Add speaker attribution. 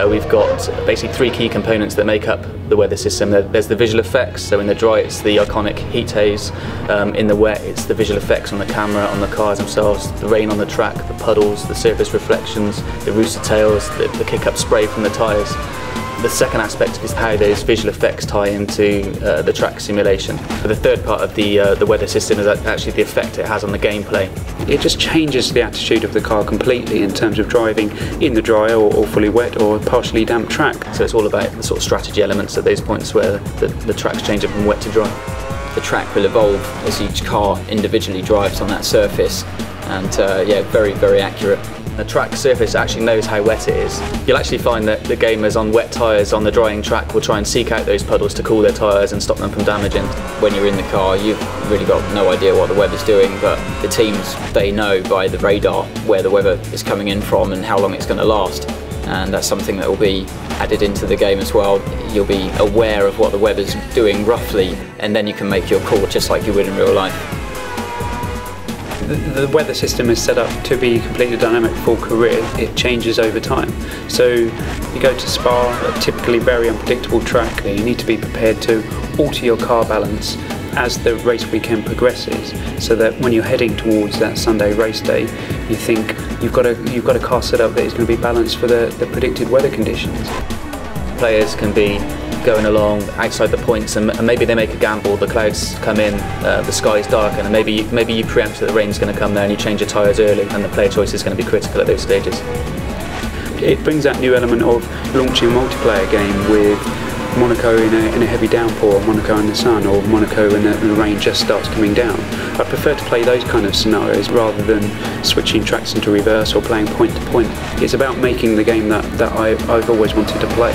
Speaker 1: We've got basically three key components that make up the weather system. There's the visual effects, so in the dry it's the iconic heat haze, in the wet it's the visual effects on the camera, on the cars themselves, the rain on the track, the puddles, the surface reflections, the rooster tails, the kick-up spray from the tyres. The second aspect is how those visual effects tie into the track simulation. The third part of the weather system is actually the effect it has on the gameplay.
Speaker 2: It just changes the attitude of the car completely in terms of driving in the dry or fully wet or partially damp track.
Speaker 1: So it's all about the sort of strategy elements at those points where the track's changing from wet to dry.
Speaker 3: The track will evolve as each car individually drives on that surface, and yeah, very, very accurate.
Speaker 1: The track surface actually knows how wet it is. You'll actually find that the gamers on wet tyres on the drying track will try and seek out those puddles to cool their tyres and stop them from damaging.
Speaker 3: When you're in the car, you've really got no idea what the weather's doing, but the teams, they know by the radar where the weather is coming in from and how long it's going to last. And that's something that will be added into the game as well. You'll be aware of what the weather's doing roughly, and then you can make your call just like you would in real life.
Speaker 2: The weather system is set up to be completely dynamic for career. It changes over time. So you go to Spa, a typically very unpredictable track. You need to be prepared to alter your car balance as the race weekend progresses, so that when you're heading towards that Sunday race day, you think you've got a car set up that is going to be balanced for the predicted weather conditions.
Speaker 1: Players can be going along outside the points, and maybe they make a gamble, the clouds come in, the sky's dark, and maybe you preempt that the rain's going to come there and you change your tyres early, and the player choice is going to be critical at those stages.
Speaker 2: It brings that new element of launching a multiplayer game with Monaco in a heavy downpour, Monaco in the sun, or Monaco when the rain just starts coming down. I prefer to play those kind of scenarios rather than switching tracks into reverse or playing point to point. It's about making the game that I've always wanted to play.